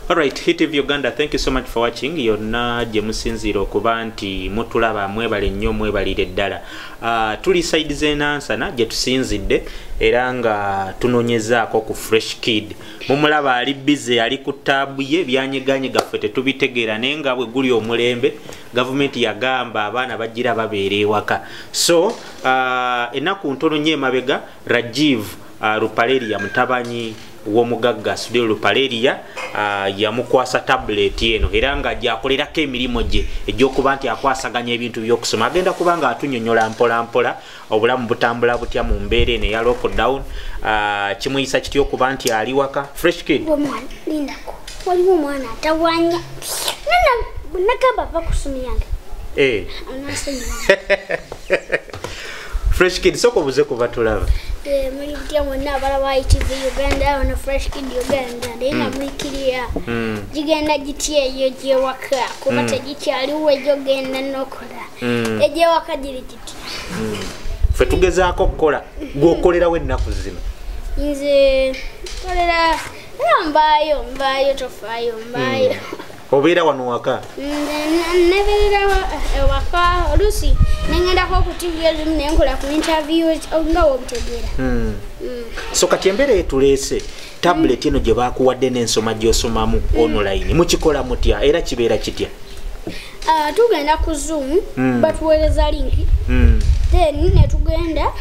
Alright, HitTV Uganda, thank you so much for watching. Yonna gye musinziira okuba nti mutulaba mwebale nnyo mwebalire ddala. Tuli side z'Enansana gye tusinzidde era nga tunoonyezaako ku Fresh Kid. Mumulaba ali busy ali ku tab ye byanyeganyega ffe tetubitegeera naye nga bwe guli omulembe gavumenti yagamba abaana bagira babeera ewaka. So ennaku ntono nnyo emabega Rajiv Rupaleria mutabanyi w'omugagga Sudhir Rupaleria yamukwasa tablet eno era nga gyakolerako emirimu gye egy'okuba nti akwasaganya ebintu by'okusoma agenda kuba nga atunyonnyola mpola mpola obulamu butambula butya mu mbeera eno eya lockdown. Kimuyisa kitya okuba nti ali waka Fresh Kid waliwo omwana atawanya nakaba va kusoma yange Fresh Kid soko buze kuba tulaba Mulipia mwana abalaba HitTV Uganda on Fresh Kid Uganda ndina mwikiria jigenda gitye eyo gye waka kuba tegikyaliwo ejo genda nokola eje waka giri giti ffe tugezaako okukola gw'okolerawo ennaku zino nze kolera mbayo tofaayo mbayo obeera wano waka nebeera waka oluusi nengendako ku TV ezimu nenkola ku interviews nga wobutegeera so kati embeera etuleese tablet eno gye baakuwadde n'ensoma gy'osomamu online mukikola mutya era kibeera kitya? Tugenda ku Zoom batuweereza linki then netugenda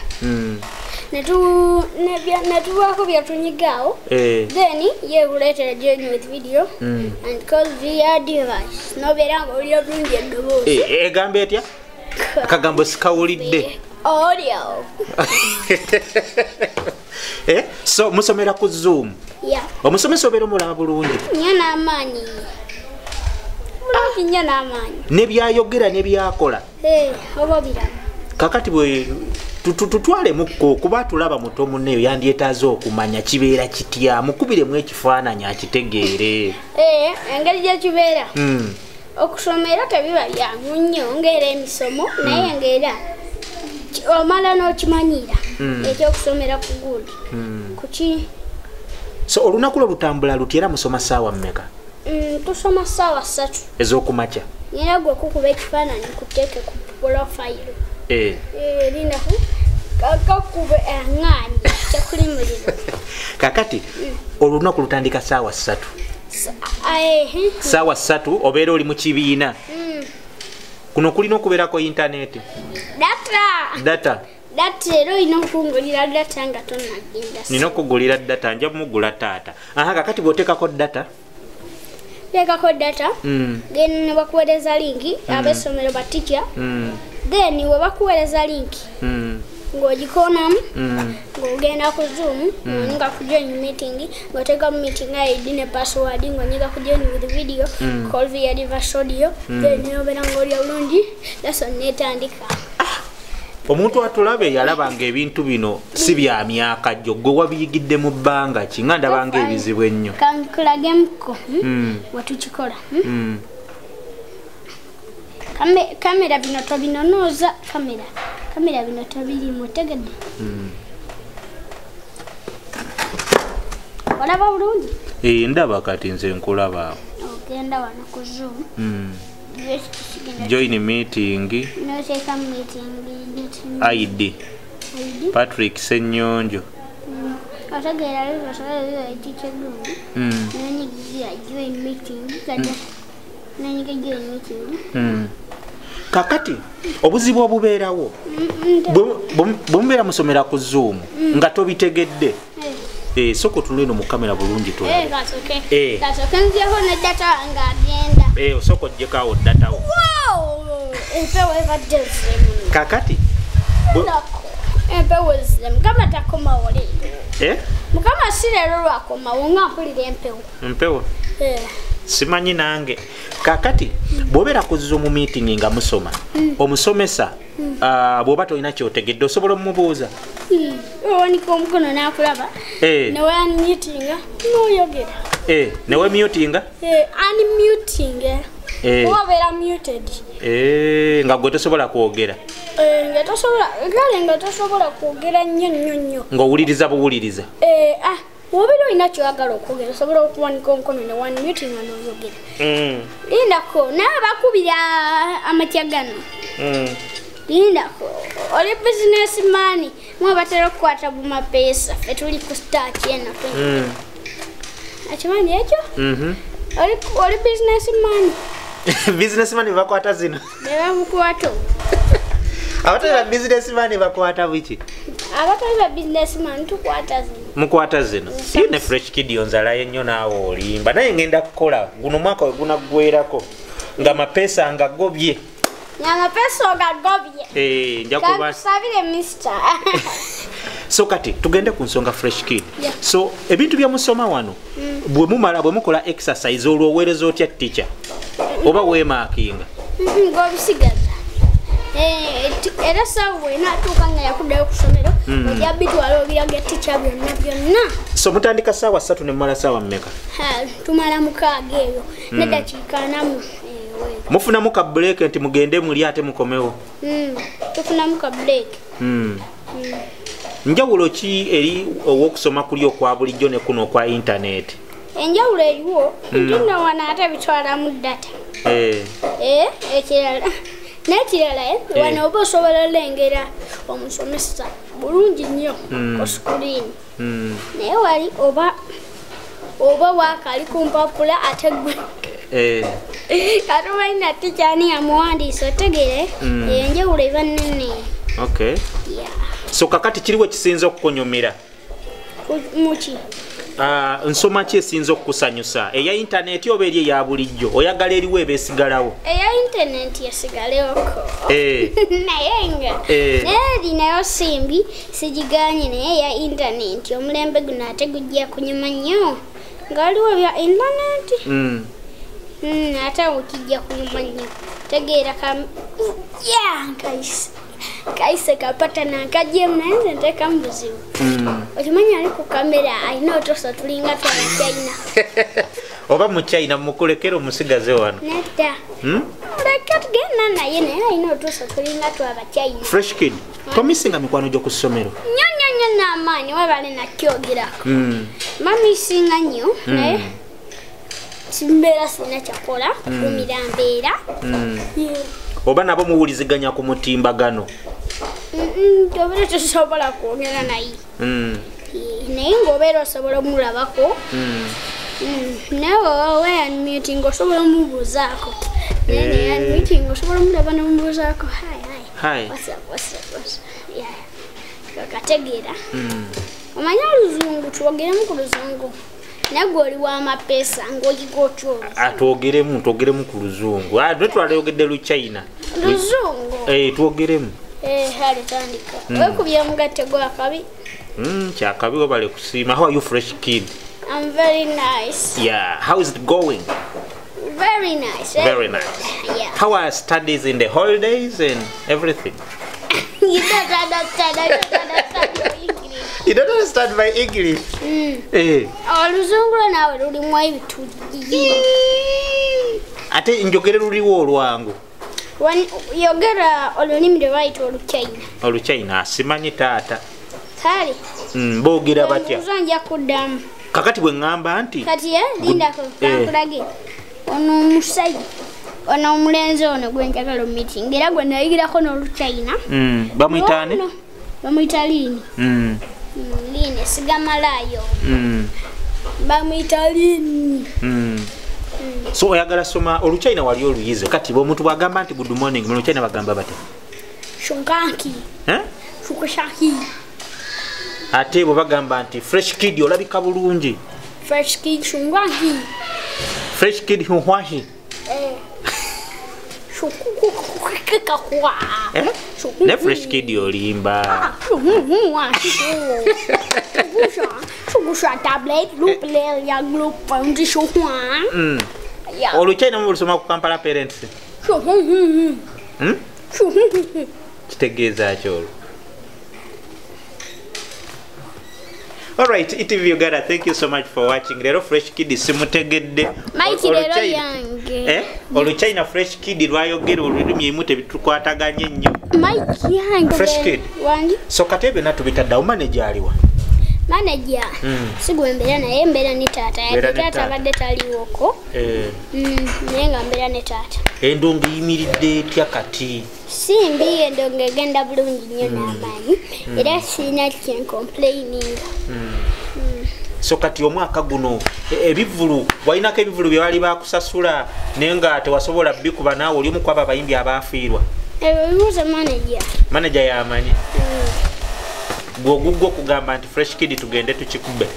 netubaako byatunyigawo then yeekuleetera join with video and cause via device nobeera nga olira bulungi eddoboozi egamba etya? Akagambo sikawulidde audio so musomera ku Zoom omusomesa obeera omulaba bulungi nnyo n'amaanyi bulungi nnyo n'amaanyi nebyayogera nebyakola oba biraba kakati bwe tutwalemu kuba tulaba muto munneyo yandyetaaze okumanya kibeera kitya mukubiremu ekifaananyi akitegeere engeri gyekibeera okusoma era tebiba byangu nnyo ngaera emisomo naye ngaera omala n'okimanyira ekyokusomera ku gundi kuki so olunaku lwe lutambula luti era musoma ssaawa mmeka? Tusoma ssaawa 3 ez'okumakya era gwe kukuba ekifaananyi kuteeke ku profile lindaku kakube eŋŋaanyi kyakuli muliro kakati olunaku lutandika ssaawa 3 ssaawa 3 obeera oli mu kibiina kuno kulina okubeerako intaneti data era olina okungulira data nga tonnagenda nina okugulira data nja mugula taata kakati bw'oteekako data teekako data then ne bakuweereza linki ab'essomero batica then we bakuweereza linki ng'ogikoonamu ng'ogenda ku Zoom ng'onyiga ku join meeting ng'oteekamu meeting ID ne password ng'onyiga ku join with video call via device audio then obeera ng'olya bulungi lesson n'etandika. Omuntu atulabe yalabanga ebintu bino si bya myaka gyo gwe wabiyigidde mu bbanga ki nga ndabanga ebizibu ennyo kankulagemuko wetukikola kamera bino tobinonooza kamera bino tobirimu tegedde olaba bulungi ndaba kati nze nkulaba ogenda wano ku Zoom join meeting ID Patrick Senyonjo otegeera teacher gundi nenyigira join meeting nenyiga join meeting kakati obuzibu obubeerawo bwe musomera ku Zoom nga tobitegedde soko tulino mu kamera bulungi nzyeho ne data nga agenda osoko gyekaawo data wo kakati empewezemu kama takomawo leero mukama si leero lwakomawo nga mpulira empewo simanyi nange kakati bw'obeera ku Zoom meeting nga musoma omusomesa bw'oba tolina kyotegedde osobola omubuuza owanika omukono n'akulaba neweanimutinga n'oyogera newemutinga unmutinga owabeera muted nga gwe tosobola kwogera nga tosobola kwogera nnyo ng'owuliriza buwuliriza Wobiro ina kyagala okwogera osobola okuwanika omukono ne one meeting n'oyogera. Lindako n'abakubira amatya gano. Lindako oli businessman mwabatera okukwata bumapesa ffe tuli ku start yena. Akimanyi ekyo? Oli businessman. Businessman bakwata zino. Bebamukwata. Abatali businessman bakwata biki? Abatali businessman tukwata zino. Mukwata zino. Yine Fresh Kid yonzalayo nnyo naawe olimba. Naye ngenda kukola guno mwaka we gunaggwerako nga mapesa ngagobye. Nyamapesa ngagobye. Nja kuba sabire mister. So kati tugende ku nsonga Fresh Kid. Yeah. So ebintu bya musoma wano bwe mumala bwe mukola exercise olwowerezo otya teacher oba weemakinga ngobisigaza era sawe natuuka nga yakuddayo ku ssomero ojja bitwala obirage teacher byonna. So mutandika saawa 3 ne mumala saawa mmeka? Tumala mukaaga eyo n'eddakiika 4. Mufunamu ka break nti mugende muli ate mukomewo? Tufunamu ka break. Njawulo ki eri ow'okusoma kuli okwa bulijjo ne kuno okwa internet? Enjawulo eriwo ntina wana ate bitwala mu data. Ekirala n'ekirala wano oba osobola olengera omusomesa bulungi nnyo ku screen. Naye wali oba waakali ku mpapula ate gwe kati walina teacher ani yamuwandiisa otegere enjawulo eba nnene. Okay. Yeah. So kakati kiriwo kisinza okukonyomera? Muki? Nsoma ki esinza okukusanyusa? Eya internet oba eri eya bulijjo? Oyagala eriwo eba esigalawo? Eya internet yasigaleoko. Naye nga neeri nayo simbi sigiganye naye eya internet omulembe guno ate gujja kunyuma nnyo nga waliwo bya internet. Ate okijja kunyuma nnyo tegeera kaise kapata nakajemu naye nze nteekamu buzibu. Okimanyi ali ku kamera alina otosa tulinga twala China. Oba mu China mukulekera omusigaze wano? Nedda. Leka tugenda naye naye alina otosa tulinga twala China. Fresh Kid, tomisinga mikwano gyo ku ssomero? Nnyo n'amaanyi webale nakyogerako. Mamisinga nnyo naye simbeera sina kyakola kukumira mbeera. Oba nabo muwuliziganya ku mutimbagano? Obeera tosobola kwogera naye. Naye ng'obeera osobola omulabako. Naye oba unmuting osobola omubuuzaako. Naye unmuting osobola omulaba n'omubuuzaako. Hi. What's up? Yeah. Kakategeera. Omanya oluzungu twogeremu ku luzungu. Nagwe oli w'amapesa ng'oyiga otya twogeremu ku luzungu. Twaleyogedde Luchina. Luzungu? Twogeremu. Hale tandika. Wekubye mugatte gwakabi? Kyakabi webale kusiima. How are you, Fresh Kid? I'm very nice. Yeah. How is it going? Very nice. Very nice. Yeah. How are studies in the holidays and everything? You don't understand English. You don't understand my English? Oluzungu nawe lulimu ebitu. Ate njogere luliwo olwangu? Yogera olulimi lwe bayita Oluchina. Oluchina simanyi taata. Kale. Boogera batya? Nja kuddamu. Kakati bwe ngamba nti kati lindako kankulage ono omusajja ono omulenzi ono gwe njagala meeting era gwe nayigirako n'Oluchina. Bamuyita ani? Bamuyita Lini. Lini sigamalayo. Bamuyita Lini. So oyagala soma Oluchina wali oluyize kati bw'omuntu bwagamba nti good morning mu Luchina bagamba batya? Shunkanki. Shukushaki. Ate bwe bagamba nti Fresh Kid olabika bulungi? Fresh Kid shunkanki. Fresh Kid huhwahi. Shukukukukukukukwa. Ne Fresh Kid olimba. Shukusha tablet luple ya group found shuhwa. Oluchina mu lusoma ku Kampala Parents. Kitegeeza kyolo. Alright, ITV Uganda, thank you so much for watching. Lero Fresh Kid simutegedde. Mike lero yange. Oluchina Fresh Kid lwayogera olulimi emute bitukwataganye nnyo. Mike yange. Fresh Kid. Wangi. So katebe natubitadda manager aliwa. manager sigwe mbera naye mbera ne taata ya taata badde taliwoko naye nga mbera ne taata endongo yimiridde etya kati simbi endongo egenda bulungi nnyo n'amaanyi era sirina kyencomplaining so kati omwaka guno ebivulu walinako ebivulu bye bali bakusasula naye nga tewasobola bikuba naawe oli omu kwabo abayimbi abaafiirwa bibuuze manager yamanyi gwoguggo okugamba nti fresh kid tugende tukikube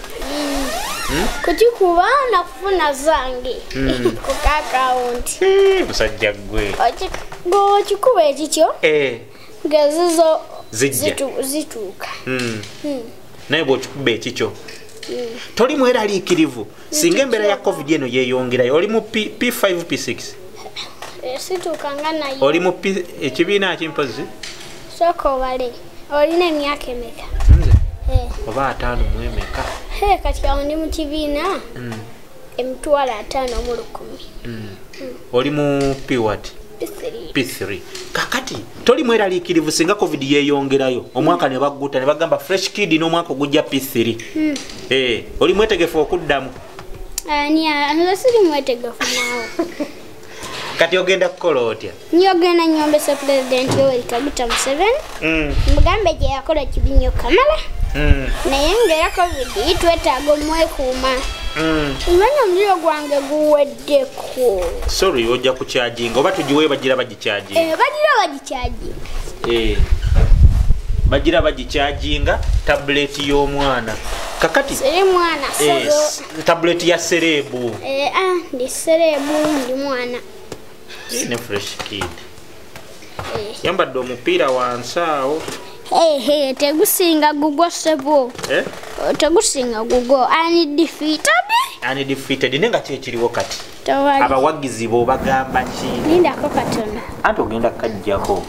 kukikuba nakufuna zange ku kakawunti musajja gwe kikuba ekikyo ngazizo zituuka naye bwokikuba ekikyo toli mweraliikirivu singa embeera ya covid eno yeeyongerayo oli mu P5 P6 situukanga nayo oli mu ekibiina kimpozi sooka obale olina emyaka emeka nze oba 5 mu emeka kati awo ndi mu kibiina emitwalo 5 mu 10 oli mu P P3 kakati toli mweraliikirivu singa covid yeeyongerayo omwaka ne bagguta ne bagamba fresh kid n'omwaka ogujja P3 oli mwetegefu okuddamu nze siri mwetegefu naawe kati ogenda kukola otya nyogenda nyombesa president Yoweri Kaguta Museveni mugambe gye yakola kibi nnyo kamala naye ng'era covid twetaaga omwekuuma umanya omuliro gwange guweddeko sorry ojja kukyajinga oba tugiwe bagira bagikyajinga bagira bagikyajinga tablet y'omwana kakati siri mwana tablet ya serebu ndi serebu ndi mwana ne fresh kid yambadde omupiira wansi awo tegusinga gugwo sebo tegusinga gugwo undefeated nenga kyekiriwo kati abawagizi bo bagamba ki lindako katono anti ogenda kajjako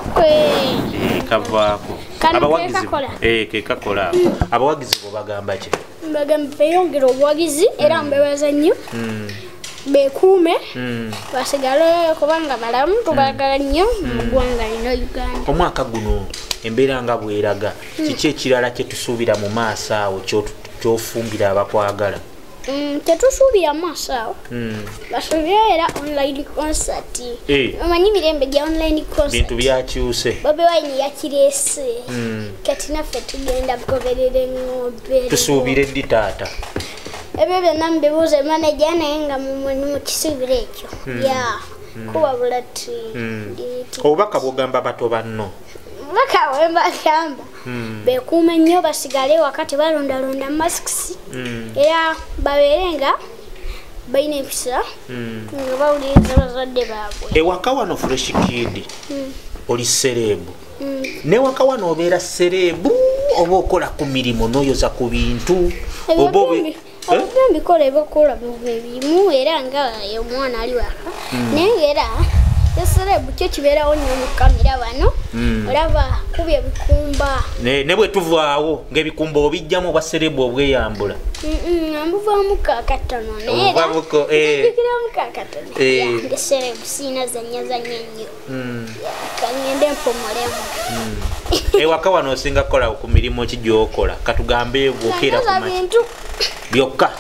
kavaako abawagizi kekakola abawagizi bo bagamba ki bagamba beyongera obuwagizi era mbebaza nnyo bekuume basigale kubanga balamu tubagala nnyo mu ggwanga lino Uganda omwaka guno embeera nga bweraga kiki ekirala kyetusuubira mu maaso awo kyofumbira abakwagala tetusuubira mu maaso awo basuubira era online concert omanyi mirembe gya online concert bintu byakyuse Bobi Wine yakireese kati naffe tugenda kugoberera eŋŋombe tusuubire ddi taata ebyo byonna mbibuuze manager naye nga mu kisuubiro ekyo kuwabula ti obubaka bwogamba bato banno baka wembagamba bekuume nnyo basigale wakati balondalonda masks era babeere nga balina empisa nga bawuliriza bazadde baabwe ewaka wano fresh kid oli serebu newaka wano obeera serebu oba okola ku mirimu n'oyoza ku bintu mbikola ebyokukola bimu era nga omwana ali waka naye era eserebu kyo kibeerawo nnyo mu kamera bano olaba kuba ebikumba ne bwe tuvaawo ng'ebikumba obijjamu obwa serebu obweyambula mbuvaamu kakatono nayeraikiramu kakatono ndi serebu siina zanyazanya nnyo kangende empomolemu ewaka wano osinga kukola ku mirimu ki gyokola katugambe bwokeera bintu byokka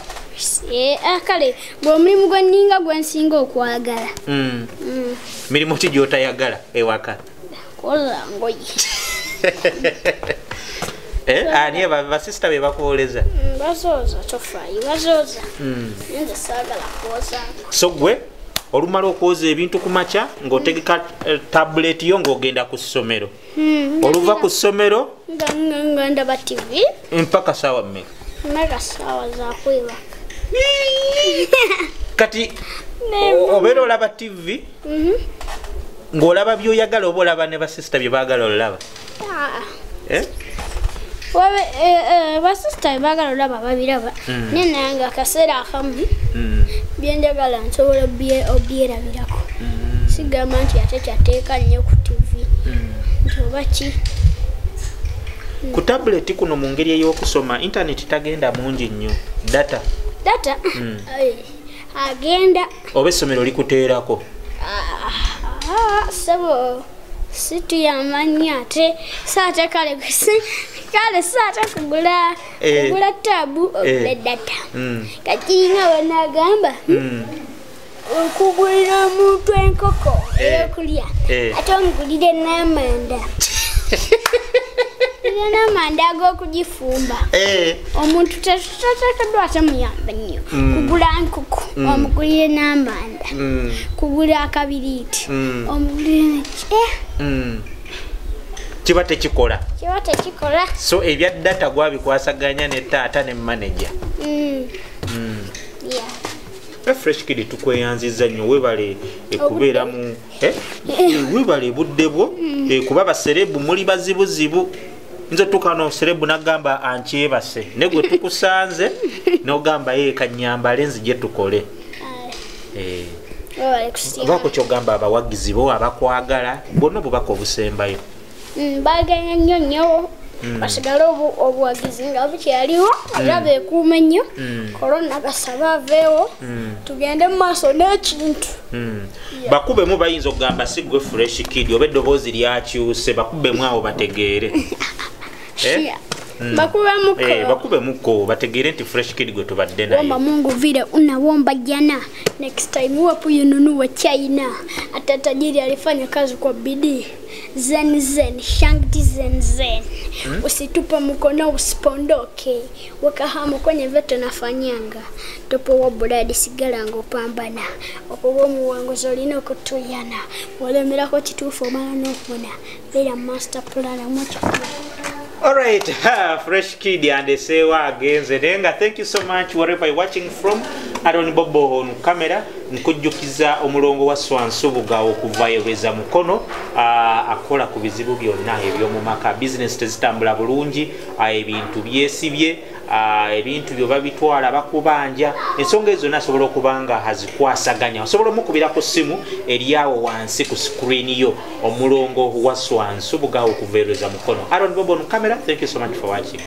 kale bw'omulimu gwenninga gwensinga okwagala mirimu ki gyotayagala ewaka kola ngoye ani basisita be bakuoleza bazooza tofaayi bazooza nze saagala kwoza so gwe olumala okwoza ebintu ku makya ng'otegeka tablet yo ng'ogenda ku ssomero oluva ku ssomero nga ndaba tv mpaka saawa mmeka mmeka saawa zakwebaka kati obeera olaba tv ng'olaba byoyagala oba olaba ne basisita bye baagala olaba basisita bye baagala olaba babiraba naye naye nga akaseera akamu byenjagala nsobola obyerabirako sigamba nti ate kyateeka nnyo ku tv nti oba ki ku tabuleti kuno mu ngeri ey'okusoma intaneti tagenda mungi nnyo data agenda oba essomero likuteerako sebo situyamanya ate saate kale kale sata kugula tabu ogule data kati nga wanagamba kugulira omuntu enkoko eyokulya ate omugulire n'amanda n'amanda ag'okugifumba omuntu tateekeddwa atamuyamba nnyo kugula nkoko omugulire n'amanda kugula akabiriiti omugulire kiba tekikola so ebya data gwabikwasaganya ne taata ne manager Fresh Kid tukweyanziza nnyo webale ekubeera mu webale budde bwo kuba baserebu muli bazibuzibu nze tukano serebu nagamba ankyebase ne gwe tukusanze n'ogamba kanyambale nzije tukole bako kyogamba abawagizi bo abakwagala bonna bubaka obusembayo baganya nnyo basigala obuwagizi nga bukyaliwo era beekuuma nnyo korona gasaba aveewo tugende mu maaso n'ekintu bakubemu bayinza okugamba si gwe Fresh Kid oba eddoboozi lyakyuse bakubemu awo bategeere bakubemuko bategeere nti Fresh Kid gwe tubadde naye womba Mungu vile unawomba jana next time wapo yununua China hata tajiri alifanya kazi kwa bidii zen shangti zen usitupe mkono usipondoke wakahamu kwenye veto nafanyanga topo wabuladi sigala ngopambana okubomu wangu zolina okutuyana walemerako kituufu omala n'okubona beera master plan mucho. Alright, Fresh Kid and Sewa again Zedenga. Thank you so much wherever you're watching from. Aaron Bobo on camera. Nkujukiza omulongo wa Swansubuga okuvayobeza mukono akola ku bizibu byonna eby'omumaka business tezitambula bulungi ebintu byesibye ebintu byo babitwala bakubanja ensonga ezo nasobola okubanga hazikwasaganya osobola mukubira ku simu eriawo wansi ku screen yo omulongo wa Swansubuga okuvayobeza mukono. Aaron Bobo on camera. Thank you so much for watching.